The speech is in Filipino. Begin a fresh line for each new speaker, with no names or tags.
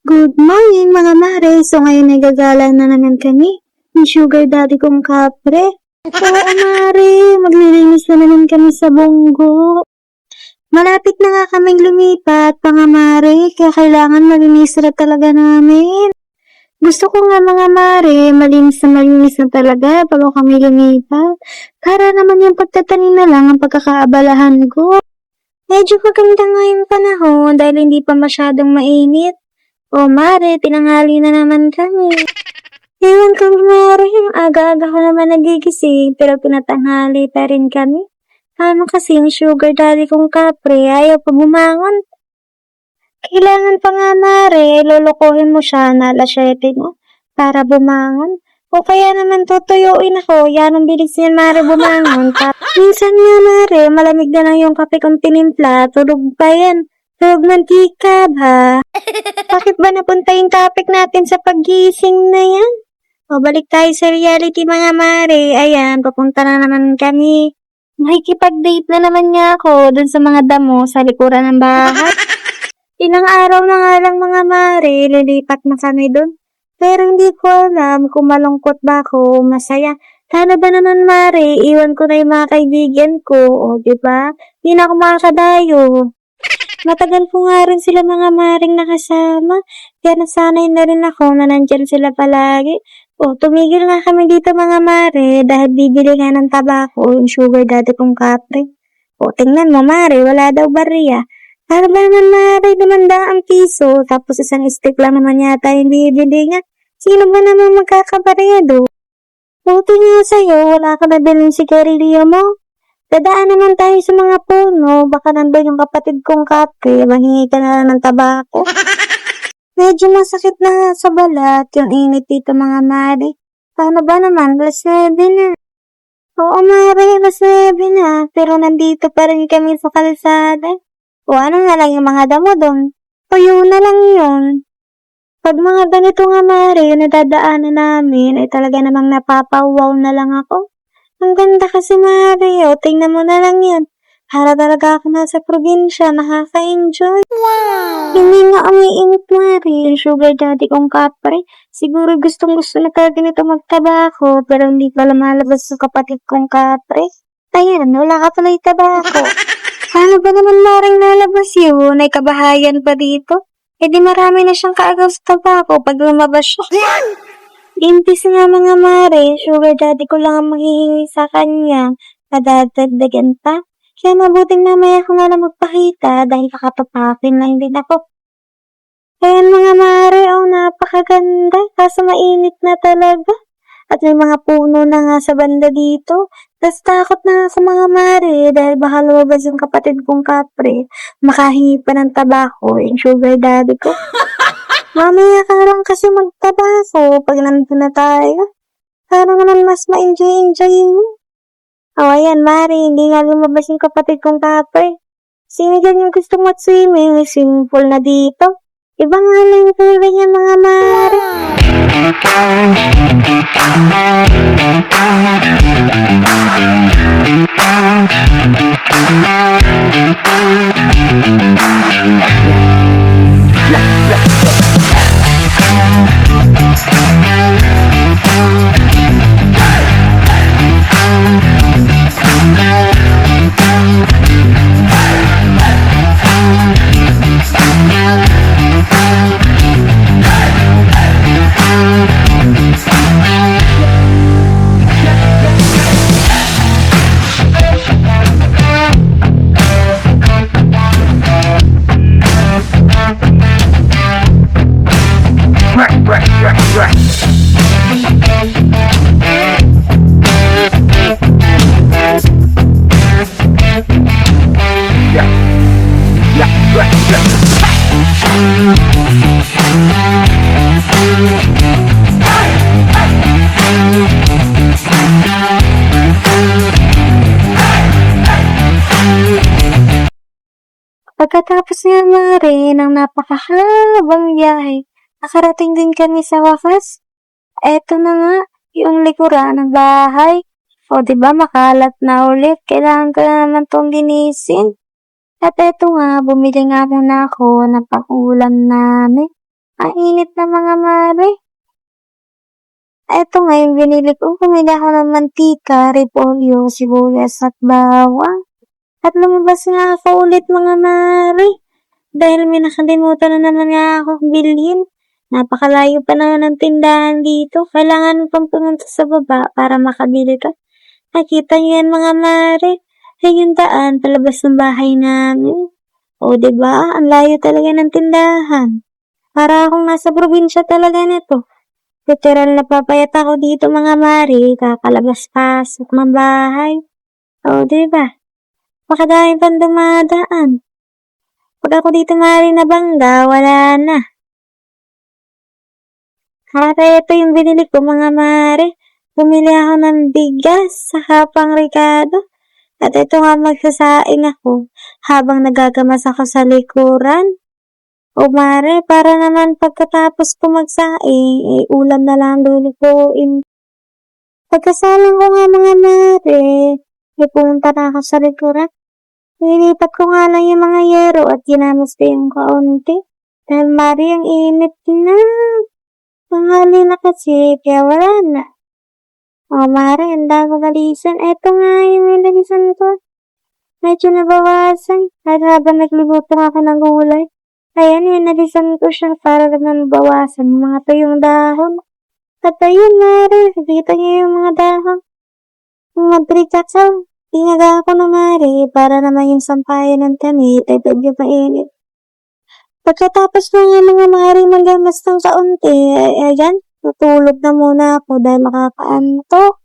Good morning mga mare! So ngayon ay gagala na naman kami ni Sugar Daddy kong kapre. Oo mare, maglilinis na naman kami sa bunggo. Malapit na nga kaming lumipat mga mare, kaya kailangan malinis na talaga namin. Gusto ko nga mga mare, malinis na talaga bago kami lumipat. Para naman yung pagtatanim na lang ang pagkakaabalahan ko. Medyo maganda nga yung panahon dahil hindi pa masyadong mainit. O mare, tinanghali na naman kami. Ewan ko mare, aga-aga ko naman nagigising pero pinatanghali pa rin kami. Ano kasi yung Sugar Daddy kong kapre, ayaw pa bumangon. Kailangan pa nga mare, lolokohin mo siya na alas 7 no, para bumangon. O kaya naman tutuyuin ako, yan ang bilis niya mare bumangon. Minsan nga mare, malamig na lang yung kape kong tinimpla, tulog pa yan. Tulog mantika ba? Bakit ba napunta yung topic natin sa paggising na yan? O balik tayo sa reality mga mare. Ayan, papunta na naman kami. Makikipag-date na naman niya ako dun sa mga damo sa likuran ng bahay. Ilang araw na nga lang mga mare, lilipat na kami dun. Pero hindi ko alam kung malungkot ba ako, masaya. Sana ba naman mare, iwan ko na yung mga kaibigan ko, o diba? Hindi na ako makakadayo. Matagal ko nga rin sila mga maring nakasama, kaya nasanay na rin ako na nandyan sila palagi. O, tumigil nga kami dito mga mare dahil bibili nga ng tabako yung Sugar Daddy kong kapre. O, tingnan mo mare, wala daw bariya. Para ba naman mare, 500 piso, tapos isang stick lang naman yata yung bibili nga. Sino ba naman magkakabariya do? Buti nga sa'yo, wala ka na bilhin si Carilio mo. Dadaan naman tayo sa mga puno, baka nandun yung kapatid kong kapre, manghingi ka na ng tabako. Medyo masakit na sa balat yung init dito mga mare. Paano ba naman? Alas 9 na. Oo mare, alas 9 na, pero nandito pa rin kami sa kalsada. O ano nga lang yung mga damo doon? O yun na lang yun. Pag mga ganito nga mare, yung nadadaanan namin, ay talaga namang napapawaw na lang ako. Ang ganda kasi mare, o tingnan mo na lang yan. Para talaga ako nasa probinsya, nakaka-enjoy. Wow! Hindi nga umiinit mare, yung Sugar Daddy kong kapre. Siguro gustong-gusto na talaga nito magtabako, pero hindi pa lumalabas sa kapatid kong kapre. Ayan, wala ka tuloy tabako. Paano ba naman maring lalabas yun? Ay kabahayan pa dito? Eh di marami na siyang kaagaw sa tabako pag lumabas siya. Impis nga mga mare, Sugar Daddy ko lang ang maghihingi sa kanya, kadadagdagan pa. Kaya mabuting mamaya ko na lang magpakita dahil kakatapakin lang din ako. Ayan mga mare, oh napakaganda, kaso mainit na talaga. At may mga puno na nga sa banda dito. Tapos takot na ako mga mare dahil baka lumabas yung kapatid kong kapre. Makahingi pa ng tabako yung Sugar Daddy ko. Mamaya ka lang kasi magtabako pag nandun na tayo. Para naman mas ma-enjoy mo. O ayan, mare, hindi nga lumabas yung kapatid kong kapre. Sino dyan yung gusto mag-swimming? May swimming pool na dito. Iba nga lang yung kulay niya mga mare. Pagkatapos nga mare ng napakahabang biyahe, nakarating din kami sa wakas. Eto na nga, yung likuran ng bahay. O diba makalat na ulit, kailangan ko na naman tong linisin. At eto nga, bumili nga muna ako ng pang-ulam namin. Ang init na mga mare. Eto nga yung binili ko. Bumili ako ng mantika, repolyo, sibuyas at bawang. At lumabas nga ako ulit mga mare. Dahil may nakalimutan na naman nga ako bilhin. Napakalayo pa naman ng tindahan dito. Kailangan mo pang pumunta sa baba para makabili ka. Nakita niyo yan mga mare. Ay yung daan, palabas ng bahay namin. O diba, ang layo talaga ng tindahan. Para akong nasa probinsya talaga nito. Literal na papayat ako dito mga mare, kakalabas-pasok ng bahay. O diba, makadaming pang dumadaan. Pag ako dito mare nabangga, wala na. Mare, ito yung binili ko mga mare. Bumili ako ng bigas sa Hapang Ricardo. At ito nga magsasaing ako habang nagagamas ako sa likuran. O mare, para naman pagkatapos ko magsaing, ulam na lang lulutuin. Pagkasalang ko nga mga mare, pumunta na ako sa likuran. Nilipat ko nga lang yung mga yero at ginamos ko yung kaunti. Dahil mare, ang init na. Tanghali na kasi, kaya wala na. O mare, ang dago nalisan. Eto nga yung nalisan ko. Medyo nabawasan. At habang nagluluto ako ng gulay, ayan, nalisan ko siya para naman bawasan yung mga tuyong dahon. At ayun, mare, nakita niyo yung mga dahon. Mga brikatsaw. Tinaga ko na mare para naman yung sampayan ng tamit ay medyo mainit. Pagkatapos ng mga mare magamas ng kaunti, ayan, tutulog na muna ako dahil makakaantok.